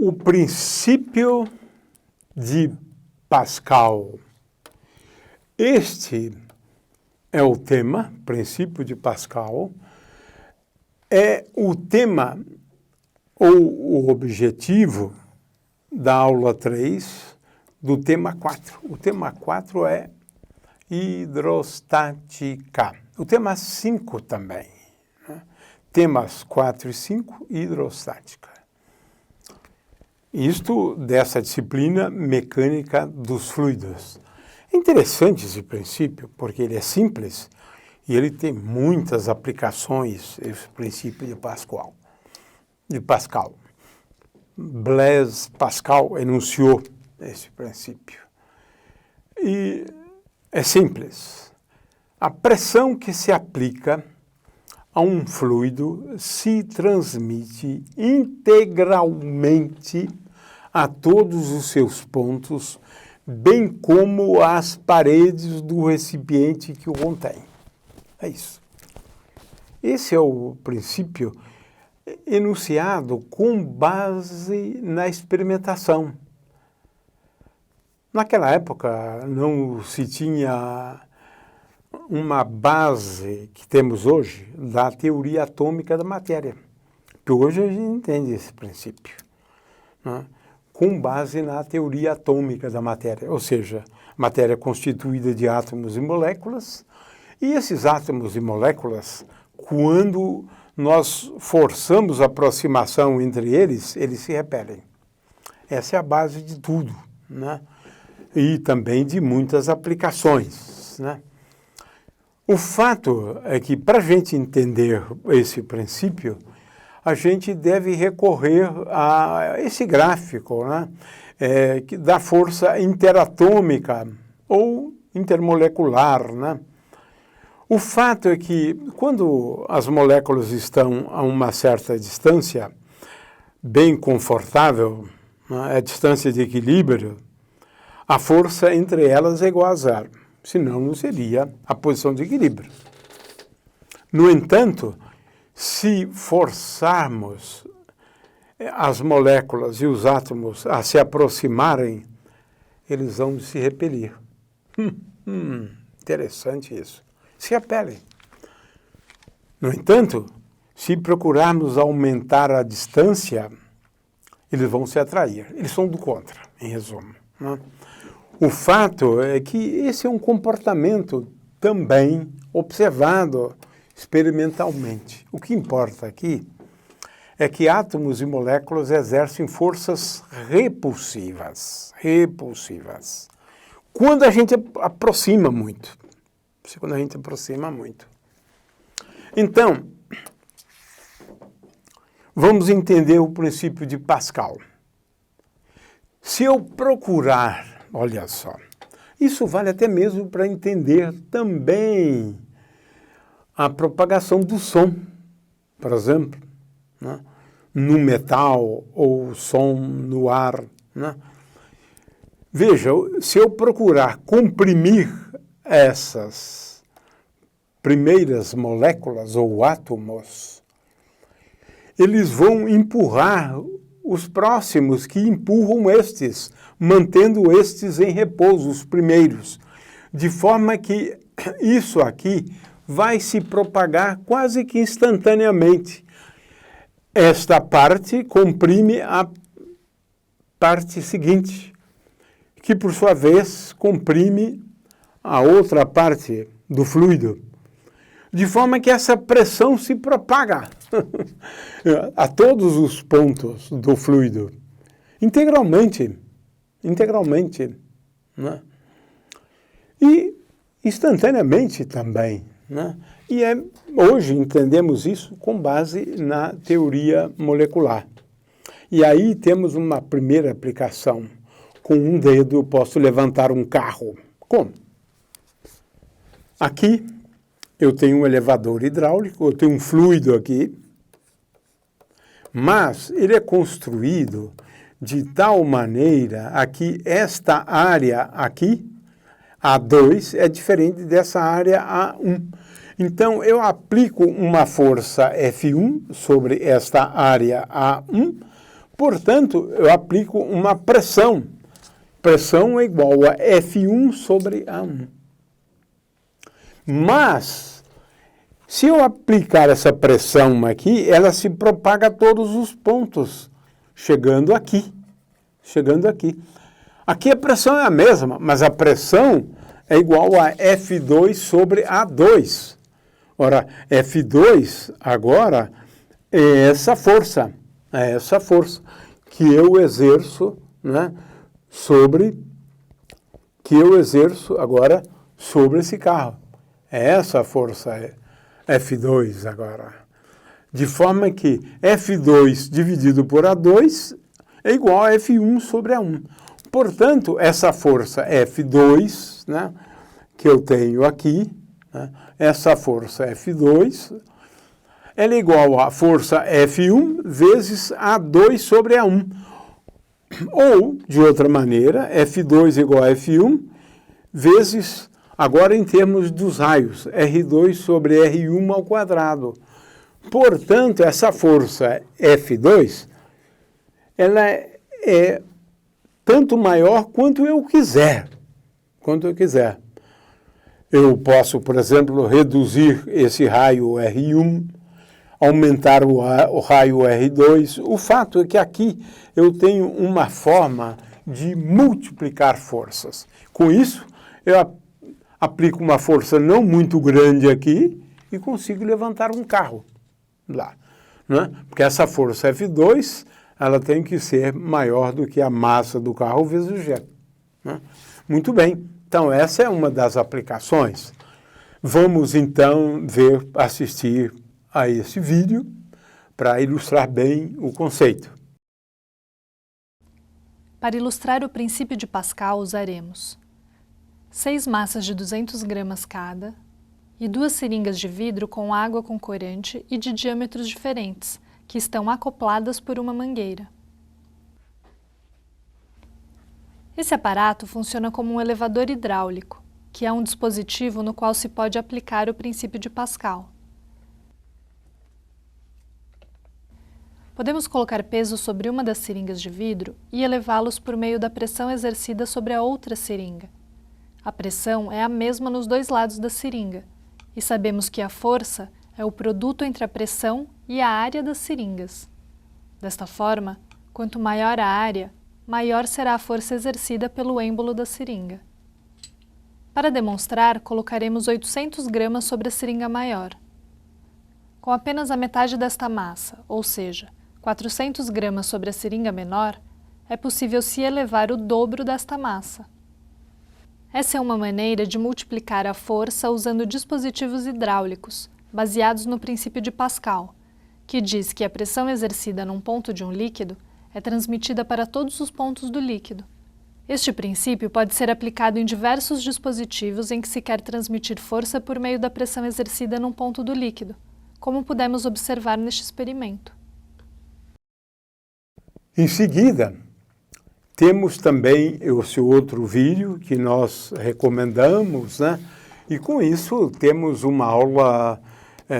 O princípio de Pascal. Este é o tema, princípio de Pascal, é o tema ou o objetivo da aula 3 do tema 4. O tema 4 é hidrostática. O tema 5 também. Né? Temas 4 e 5, hidrostática. Isto dessa disciplina mecânica dos fluidos. É interessante esse princípio, porque ele é simples e ele tem muitas aplicações, esse princípio de Pascal. Blaise Pascal enunciou esse princípio. E é simples. A pressão que se aplica a um fluido se transmite integralmente a todos os seus pontos, bem como às paredes do recipiente que o contém. É isso. Esse é o princípio enunciado com base na experimentação. Naquela época não se tinha uma base que temos hoje da teoria atômica da matéria, que hoje a gente entende esse princípio, né? Com base na teoria atômica da matéria, ou seja, matéria constituída de átomos e moléculas, e esses átomos e moléculas, quando nós forçamos a aproximação entre eles, eles se repelem. Essa é a base de tudo, né? E também de muitas aplicações, né? O fato é que, para a gente entender esse princípio, a gente deve recorrer a esse gráfico, né? Da força interatômica ou intermolecular, né? O fato é que, quando as moléculas estão a uma certa distância, bem confortável, né? A distância de equilíbrio, a força entre elas é igual a zero. Senão não seria a posição de equilíbrio. No entanto, se forçarmos as moléculas e os átomos a se aproximarem, eles vão se repelir. Interessante isso. Se repelem. No entanto, se procurarmos aumentar a distância, eles vão se atrair. Eles são do contra, em resumo, né? O fato é que esse é um comportamento também observado experimentalmente. O que importa aqui é que átomos e moléculas exercem forças repulsivas. Quando a gente aproxima muito. Então, vamos entender o princípio de Pascal. Se eu procurar, olha só, isso vale até mesmo para entender também a propagação do som, por exemplo, né? No metal ou som no ar, né? Veja, se eu procurar comprimir essas primeiras moléculas ou átomos, eles vão empurrar os próximos que empurram estes, mantendo estes em repouso, os primeiros, de forma que isso aqui vai se propagar quase que instantaneamente. Esta parte comprime a parte seguinte, que por sua vez comprime a outra parte do fluido, de forma que essa pressão se propaga a todos os pontos do fluido, integralmente, né? E instantaneamente também, né? E hoje entendemos isso com base na teoria molecular. E aí temos uma primeira aplicação. Com um dedo eu posso levantar um carro. Como? Aqui eu tenho um elevador hidráulico, eu tenho um fluido aqui, mas ele é construído de tal maneira a que esta área aqui, A2, é diferente dessa área A1. Então, eu aplico uma força F1 sobre esta área A1, Portanto, eu aplico uma pressão. Pressão é igual a F1 sobre A1. Mas, se eu aplicar essa pressão aqui, ela se propaga a todos os pontos, chegando aqui. Chegando aqui. Aqui a pressão é a mesma, mas a pressão é igual a F2 sobre A2. Ora, F2 agora é essa força que eu exerço, né, agora sobre esse carro. É essa força F2 agora. De forma que F2 dividido por A2 é igual a F1 sobre A1. Portanto, essa força F2, né, que eu tenho aqui, né, essa força F2, ela é igual à força F1 vezes A2 sobre A1. Ou, de outra maneira, F2 igual a F1 vezes, agora em termos dos raios, R2 sobre R1 ao quadrado. Portanto, essa força F2, ela é tanto maior quanto eu quiser. Eu posso, por exemplo, reduzir esse raio R1, aumentar o raio R2. O fato é que aqui eu tenho uma forma de multiplicar forças. Com isso, eu aplico uma força não muito grande aqui e consigo levantar um carro lá, né? Porque essa força F2, ela tem que ser maior do que a massa do carro vezes o G. Né? Muito bem. Então, essa é uma das aplicações. Vamos, então, assistir a esse vídeo para ilustrar bem o conceito. Para ilustrar o princípio de Pascal, usaremos 6 massas de 200 gramas cada e 2 seringas de vidro com água com corante e de diâmetros diferentes, que estão acopladas por uma mangueira. Esse aparato funciona como um elevador hidráulico, que é um dispositivo no qual se pode aplicar o princípio de Pascal. Podemos colocar peso sobre uma das seringas de vidro e elevá-los por meio da pressão exercida sobre a outra seringa. A pressão é a mesma nos dois lados da seringa, e sabemos que a força é o produto entre a pressão e a área das seringas. Desta forma, quanto maior a área, maior será a força exercida pelo êmbolo da seringa. Para demonstrar, colocaremos 800 gramas sobre a seringa maior. Com apenas a metade desta massa, ou seja, 400 gramas sobre a seringa menor, é possível se elevar o dobro desta massa. Essa é uma maneira de multiplicar a força usando dispositivos hidráulicos, baseados no princípio de Pascal, que diz que a pressão exercida num ponto de um líquido é transmitida para todos os pontos do líquido. Este princípio pode ser aplicado em diversos dispositivos em que se quer transmitir força por meio da pressão exercida num ponto do líquido, como pudemos observar neste experimento. Em seguida, temos também esse outro vídeo que nós recomendamos, né? E com isso temos uma aula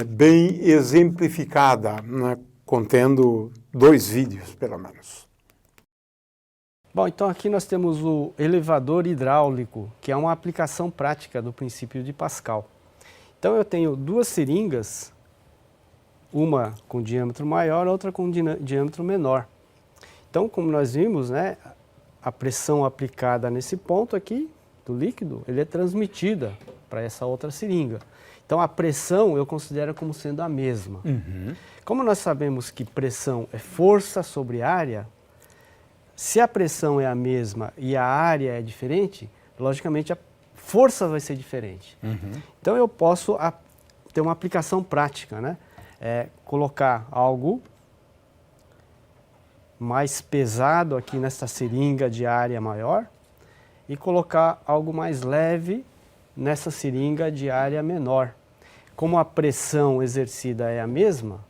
bem exemplificada, né? Contendo 2 vídeos, pelo menos. Bom, então aqui nós temos o elevador hidráulico, que é uma aplicação prática do princípio de Pascal. Então eu tenho 2 seringas, uma com diâmetro maior, outra com diâmetro menor. Então, como nós vimos, né, a pressão aplicada nesse ponto aqui do líquido, ele é transmitida para essa outra seringa. Então, a pressão eu considero como sendo a mesma. Como nós sabemos que pressão é força sobre área, se a pressão é a mesma e a área é diferente, logicamente a força vai ser diferente. Então, eu posso ter uma aplicação prática, né? Colocar algo mais pesado aqui nessa seringa de área maior e colocar algo mais leve nessa seringa de área menor. Como a pressão exercida é a mesma,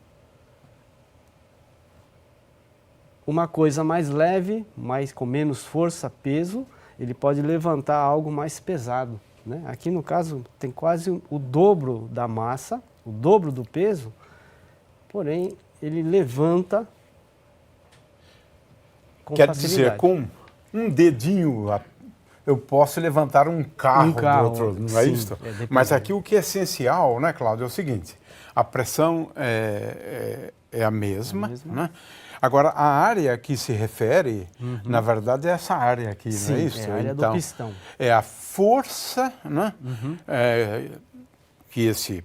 uma coisa mais leve, com menos força, peso, ele pode levantar algo mais pesado, né? Aqui no caso tem quase o dobro da massa, o dobro do peso, porém ele levanta com Quer facilidade. dizer, com um dedinho eu posso levantar um carro, do outro, não é sim, isso? dependendo. Mas aqui o que é essencial, né, Cláudio, é o seguinte, a pressão é a mesma, né? Agora, a área que se refere, na verdade, é essa área aqui, Sim, não é isso? é a área do Então, pistão. é a força, né, que esse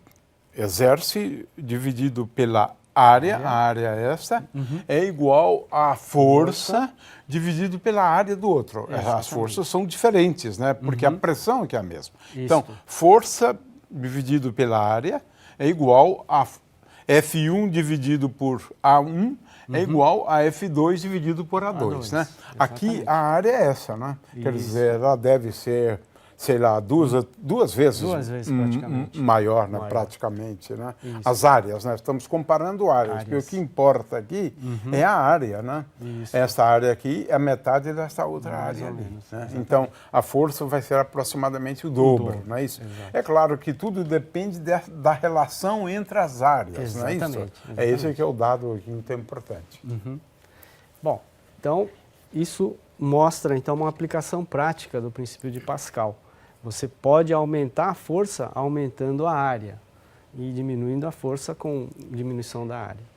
exerce dividido pela área, a área essa, é igual à força dividido pela área do outro. Exatamente. As forças são diferentes, né? Porque a pressão é que é a mesma. Isso. Então, força dividido pela área é igual a F1 dividido por A1 é igual a F2 dividido por A2, né? Aqui a área é essa, né? Quer dizer, ela deve ser, sei lá, duas vezes praticamente. maior, né? Praticamente, né? Isso. As áreas, né? Estamos comparando áreas, porque o que importa aqui é a área, né? Isso. Esta área aqui é a metade desta outra área ali, né? Então, a força vai ser aproximadamente o dobro, não é isso? Exato. É claro que tudo depende da relação entre as áreas, não é isso? Exatamente. É esse que é o dado aqui muito importante. Bom, então isso mostra então uma aplicação prática do princípio de Pascal. Você pode aumentar a força aumentando a área e diminuindo a força com diminuição da área.